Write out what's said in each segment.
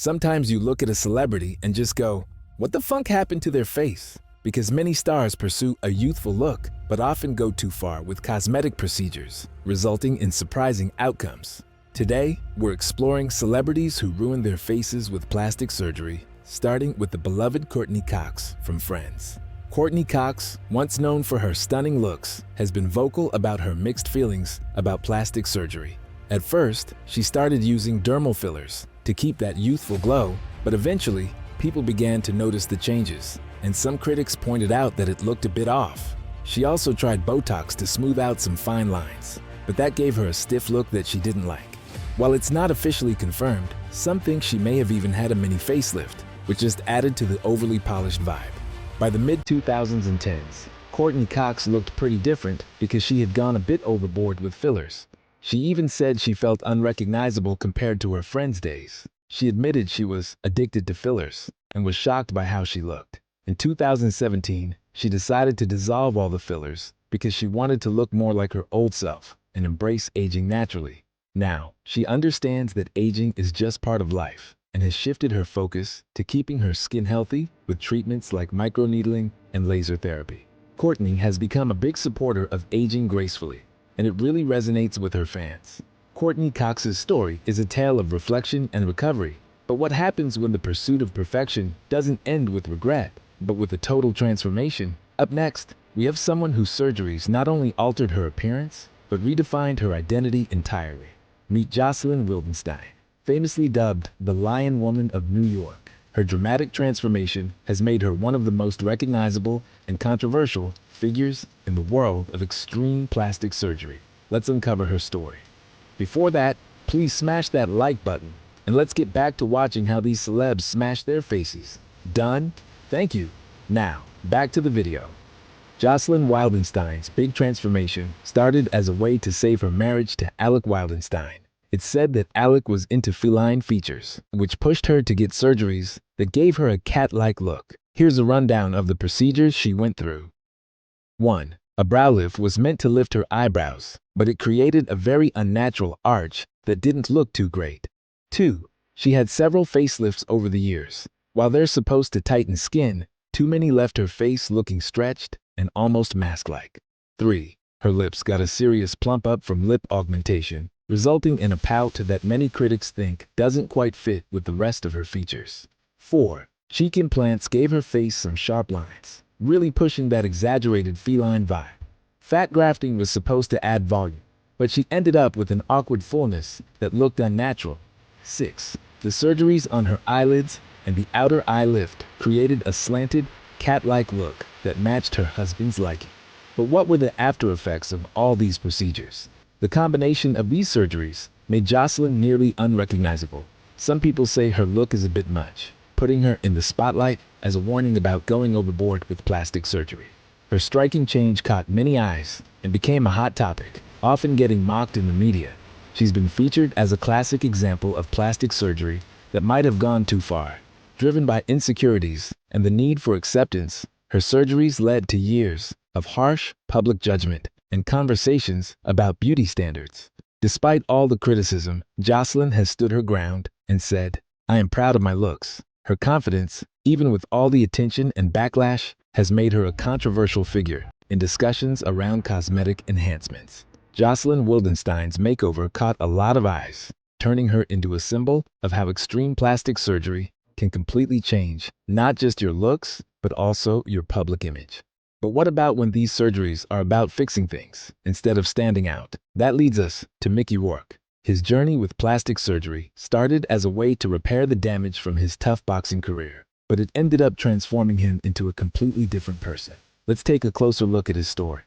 Sometimes you look at a celebrity and just go, what the funk happened to their face? Because many stars pursue a youthful look, but often go too far with cosmetic procedures, resulting in surprising outcomes. Today, we're exploring celebrities who ruined their faces with plastic surgery, starting with the beloved Courteney Cox from Friends. Courteney Cox, once known for her stunning looks, has been vocal about her mixed feelings about plastic surgery. At first, she started using dermal fillers to keep that youthful glow, but eventually, people began to notice the changes, and some critics pointed out that it looked a bit off. She also tried Botox to smooth out some fine lines, but that gave her a stiff look that she didn't like. While it's not officially confirmed, some think she may have even had a mini facelift, which just added to the overly polished vibe. By the mid-2010s, Courteney Cox looked pretty different because she had gone a bit overboard with fillers. She even said she felt unrecognizable compared to her Friends days. She admitted she was addicted to fillers and was shocked by how she looked. In 2017, she decided to dissolve all the fillers because she wanted to look more like her old self and embrace aging naturally. Now, she understands that aging is just part of life and has shifted her focus to keeping her skin healthy with treatments like microneedling and laser therapy. Courteney has become a big supporter of aging gracefully, and it really resonates with her fans. Courteney Cox's story is a tale of reflection and recovery, but what happens when the pursuit of perfection doesn't end with regret, but with a total transformation? Up next, we have someone whose surgeries not only altered her appearance, but redefined her identity entirely. Meet Jocelyn Wildenstein, famously dubbed the Lion Woman of New York. Her dramatic transformation has made her one of the most recognizable and controversial figures in the world of extreme plastic surgery. Let's uncover her story. Before that, please smash that like button, and let's get back to watching how these celebs smash their faces. Done? Thank you. Now, back to the video. Jocelyn Wildenstein's big transformation started as a way to save her marriage to Alec Wildenstein. It's said that Alec was into feline features, which pushed her to get surgeries that gave her a cat-like look. Here's a rundown of the procedures she went through. 1. A brow lift was meant to lift her eyebrows, but it created a very unnatural arch that didn't look too great. 2. She had several facelifts over the years. While they're supposed to tighten skin, too many left her face looking stretched and almost mask-like. 3. Her lips got a serious plump up from lip augmentation, resulting in a pout that many critics think doesn't quite fit with the rest of her features. 4. Cheek implants gave her face some sharp lines, really pushing that exaggerated feline vibe. Fat grafting was supposed to add volume, but she ended up with an awkward fullness that looked unnatural. 6. The surgeries on her eyelids and the outer eye lift created a slanted, cat-like look that matched her husband's liking. But what were the after effects of all these procedures? The combination of these surgeries made Jocelyn nearly unrecognizable. Some people say her look is a bit much, putting her in the spotlight as a warning about going overboard with plastic surgery. Her striking change caught many eyes and became a hot topic, often getting mocked in the media. She's been featured as a classic example of plastic surgery that might have gone too far. Driven by insecurities and the need for acceptance, her surgeries led to years of harsh public judgment and conversations about beauty standards. Despite all the criticism, Jocelyn has stood her ground and said, "I am proud of my looks." Her confidence, even with all the attention and backlash, has made her a controversial figure in discussions around cosmetic enhancements. Jocelyn Wildenstein's makeover caught a lot of eyes, turning her into a symbol of how extreme plastic surgery can completely change not just your looks, but also your public image. But what about when these surgeries are about fixing things instead of standing out? That leads us to Mickey Rourke. His journey with plastic surgery started as a way to repair the damage from his tough boxing career, but it ended up transforming him into a completely different person. Let's take a closer look at his story.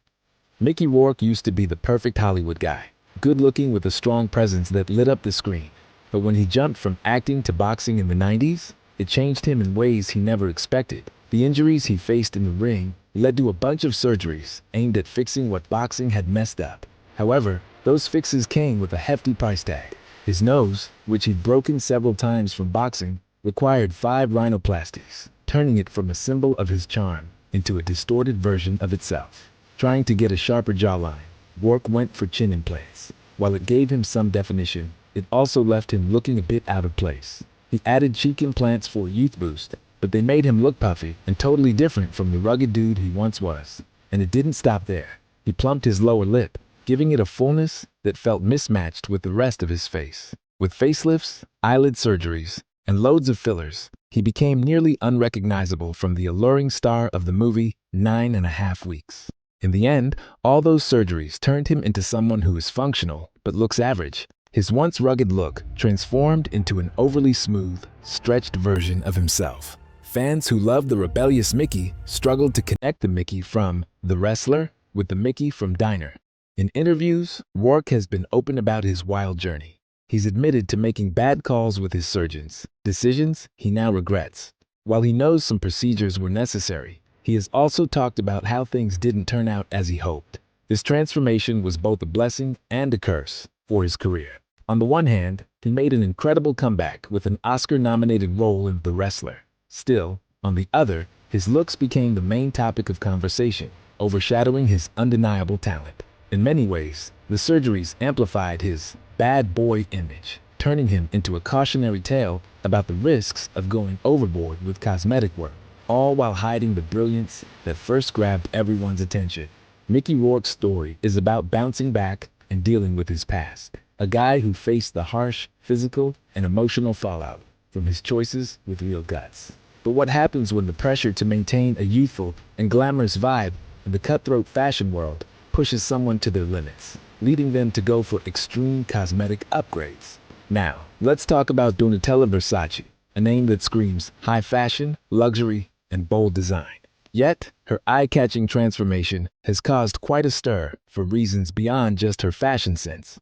Mickey Rourke used to be the perfect Hollywood guy, good-looking with a strong presence that lit up the screen. But when he jumped from acting to boxing in the 90s, it changed him in ways he never expected. The injuries he faced in the ring led to a bunch of surgeries aimed at fixing what boxing had messed up. However, those fixes came with a hefty price tag. His nose, which he'd broken several times from boxing, required 5 rhinoplasties, turning it from a symbol of his charm into a distorted version of itself. Trying to get a sharper jawline, Rourke went for chin implants. While it gave him some definition, it also left him looking a bit out of place. He added cheek implants for a youth boost, but they made him look puffy and totally different from the rugged dude he once was. And it didn't stop there. He plumped his lower lip, giving it a fullness that felt mismatched with the rest of his face. With facelifts, eyelid surgeries, and loads of fillers, he became nearly unrecognizable from the alluring star of the movie 9.5 Weeks. In the end, all those surgeries turned him into someone who is functional but looks average. His once rugged look transformed into an overly smooth, stretched version of himself. Fans who loved the rebellious Mickey struggled to connect the Mickey from The Wrestler with the Mickey from Diner. In interviews, Rourke has been open about his wild journey. He's admitted to making bad calls with his surgeons, decisions he now regrets. While he knows some procedures were necessary, he has also talked about how things didn't turn out as he hoped. This transformation was both a blessing and a curse for his career. On the one hand, he made an incredible comeback with an Oscar-nominated role in The Wrestler. Still, on the other, his looks became the main topic of conversation, overshadowing his undeniable talent. In many ways, the surgeries amplified his bad boy image, turning him into a cautionary tale about the risks of going overboard with cosmetic work, all while hiding the brilliance that first grabbed everyone's attention. Mickey Rourke's story is about bouncing back and dealing with his past. A guy who faced the harsh physical and emotional fallout from his choices with real guts. But what happens when the pressure to maintain a youthful and glamorous vibe in the cutthroat fashion world pushes someone to their limits, leading them to go for extreme cosmetic upgrades? Now, let's talk about Donatella Versace, a name that screams high fashion, luxury, and bold design. Yet, her eye-catching transformation has caused quite a stir for reasons beyond just her fashion sense.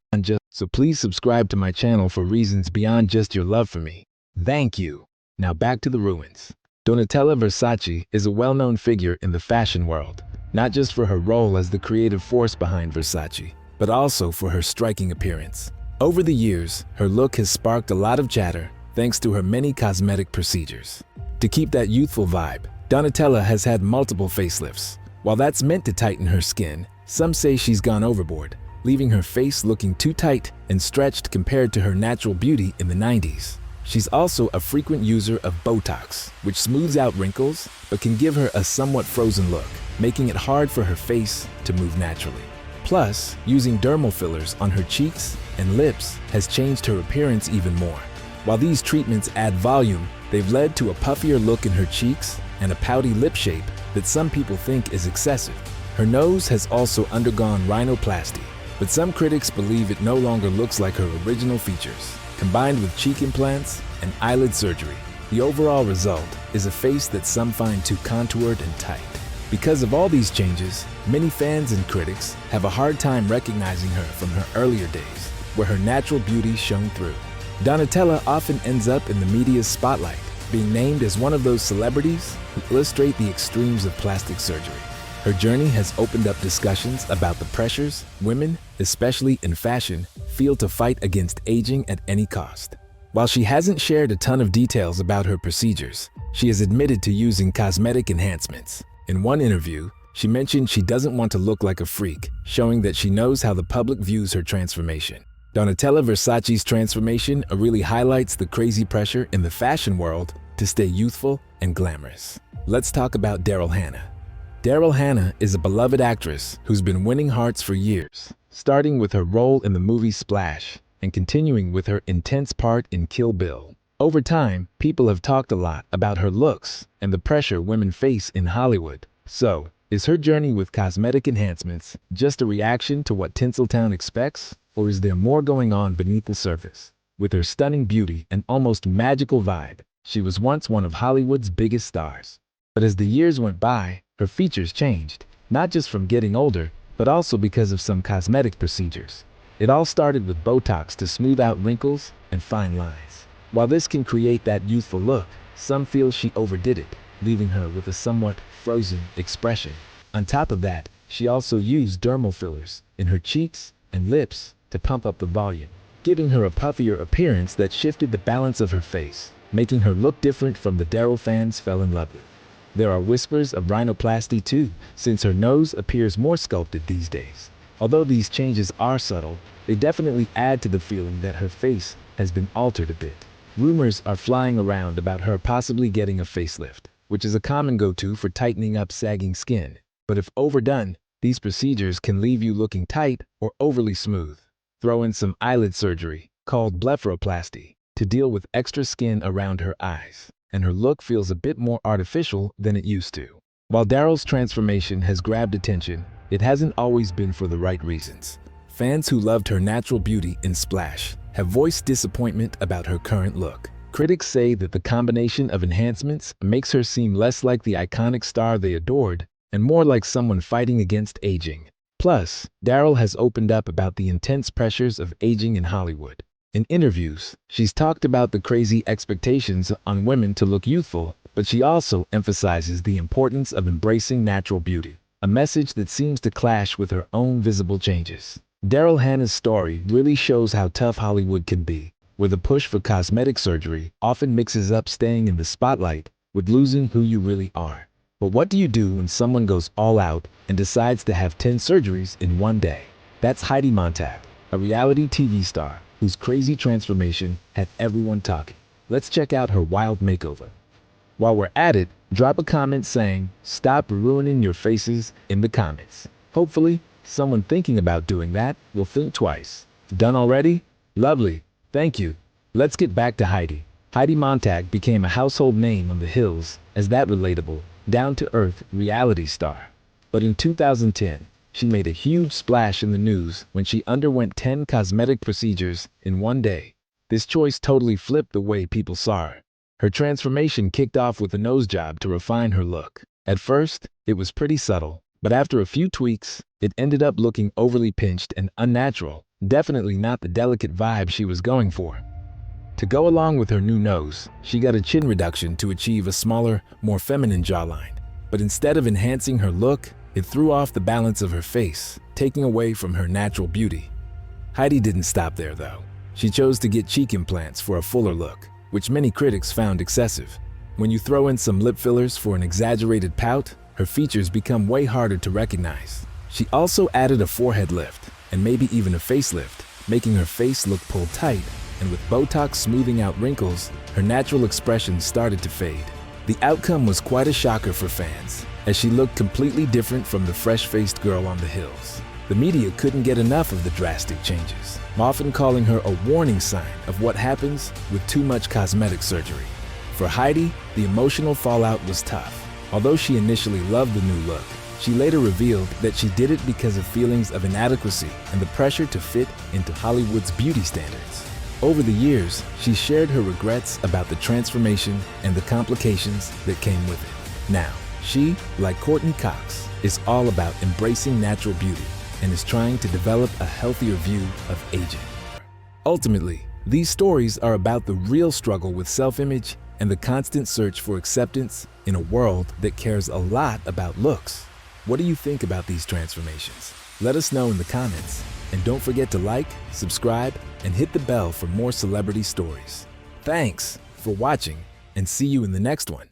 So please subscribe to my channel for reasons beyond just your love for me. Thank you. Now back to the ruins. Donatella Versace is a well-known figure in the fashion world, not just for her role as the creative force behind Versace, but also for her striking appearance. Over the years, her look has sparked a lot of chatter thanks to her many cosmetic procedures. To keep that youthful vibe, Donatella has had multiple facelifts. While that's meant to tighten her skin, some say she's gone overboard, leaving her face looking too tight and stretched compared to her natural beauty in the 90s. She's also a frequent user of Botox, which smooths out wrinkles but can give her a somewhat frozen look, making it hard for her face to move naturally. Plus, using dermal fillers on her cheeks and lips has changed her appearance even more. While these treatments add volume, they've led to a puffier look in her cheeks and a pouty lip shape that some people think is excessive. Her nose has also undergone rhinoplasty, but some critics believe it no longer looks like her original features. Combined with cheek implants and eyelid surgery, the overall result is a face that some find too contoured and tight. Because of all these changes, many fans and critics have a hard time recognizing her from her earlier days, where her natural beauty shone through. Donatella often ends up in the media's spotlight, being named as one of those celebrities who illustrate the extremes of plastic surgery. Her journey has opened up discussions about the pressures women, especially in fashion, feel to fight against aging at any cost. While she hasn't shared a ton of details about her procedures, she has admitted to using cosmetic enhancements. In one interview, she mentioned she doesn't want to look like a freak, showing that she knows how the public views her transformation. Donatella Versace's transformation really highlights the crazy pressure in the fashion world to stay youthful and glamorous. Let's talk about Daryl Hannah. Daryl Hannah is a beloved actress who's been winning hearts for years, starting with her role in the movie Splash and continuing with her intense part in Kill Bill. Over time, people have talked a lot about her looks and the pressure women face in Hollywood. So, is her journey with cosmetic enhancements just a reaction to what Tinseltown expects, or is there more going on beneath the surface? With her stunning beauty and almost magical vibe, she was once one of Hollywood's biggest stars. But as the years went by, her features changed, not just from getting older, but also because of some cosmetic procedures. It all started with Botox to smooth out wrinkles and fine lines. While this can create that youthful look, some feel she overdid it, leaving her with a somewhat frozen expression. On top of that, she also used dermal fillers in her cheeks and lips to pump up the volume, giving her a puffier appearance that shifted the balance of her face, making her look different from the Daryl fans fell in love with. There are whispers of rhinoplasty too, since her nose appears more sculpted these days. Although these changes are subtle, they definitely add to the feeling that her face has been altered a bit. Rumors are flying around about her possibly getting a facelift, which is a common go-to for tightening up sagging skin. But if overdone, these procedures can leave you looking tight or overly smooth. Throw in some eyelid surgery, called blepharoplasty, to deal with extra skin around her eyes, and her look feels a bit more artificial than it used to. While Daryl's transformation has grabbed attention, it hasn't always been for the right reasons. Fans who loved her natural beauty in Splash have voiced disappointment about her current look. Critics say that the combination of enhancements makes her seem less like the iconic star they adored and more like someone fighting against aging. Plus, Daryl has opened up about the intense pressures of aging in Hollywood. In interviews, she's talked about the crazy expectations on women to look youthful, but she also emphasizes the importance of embracing natural beauty, a message that seems to clash with her own visible changes. Daryl Hannah's story really shows how tough Hollywood can be, where the push for cosmetic surgery often mixes up staying in the spotlight with losing who you really are. But what do you do when someone goes all out and decides to have 10 surgeries in one day? That's Heidi Montag, a reality TV star whose crazy transformation had everyone talking. Let's check out her wild makeover. While we're at it, drop a comment saying, "Stop ruining your faces" in the comments. Hopefully, someone thinking about doing that will think twice. Done already? Lovely. Thank you. Let's get back to Heidi. Heidi Montag became a household name on the Hills as that relatable, down-to-earth reality star. But in 2010, she made a huge splash in the news when she underwent 10 cosmetic procedures in one day. This choice totally flipped the way people saw her. Her transformation kicked off with a nose job to refine her look. At first, it was pretty subtle, but after a few tweaks, it ended up looking overly pinched and unnatural, definitely not the delicate vibe she was going for. To go along with her new nose, she got a chin reduction to achieve a smaller, more feminine jawline. But instead of enhancing her look, it threw off the balance of her face, taking away from her natural beauty. Heidi didn't stop there though. She chose to get cheek implants for a fuller look, which many critics found excessive. When you throw in some lip fillers for an exaggerated pout, her features become way harder to recognize. She also added a forehead lift, and maybe even a facelift, making her face look pulled tight, and with Botox smoothing out wrinkles, her natural expression started to fade. The outcome was quite a shocker for fans, as she looked completely different from the fresh-faced girl on the Hills. The media couldn't get enough of the drastic changes, often calling her a warning sign of what happens with too much cosmetic surgery. For Heidi, the emotional fallout was tough. Although she initially loved the new look, she later revealed that she did it because of feelings of inadequacy and the pressure to fit into Hollywood's beauty standards. Over the years, she shared her regrets about the transformation and the complications that came with it. Now, she, like Courtney Cox, is all about embracing natural beauty and is trying to develop a healthier view of aging. Ultimately, these stories are about the real struggle with self-image and the constant search for acceptance in a world that cares a lot about looks. What do you think about these transformations? Let us know in the comments. And don't forget to like, subscribe, and hit the bell for more celebrity stories. Thanks for watching, and see you in the next one.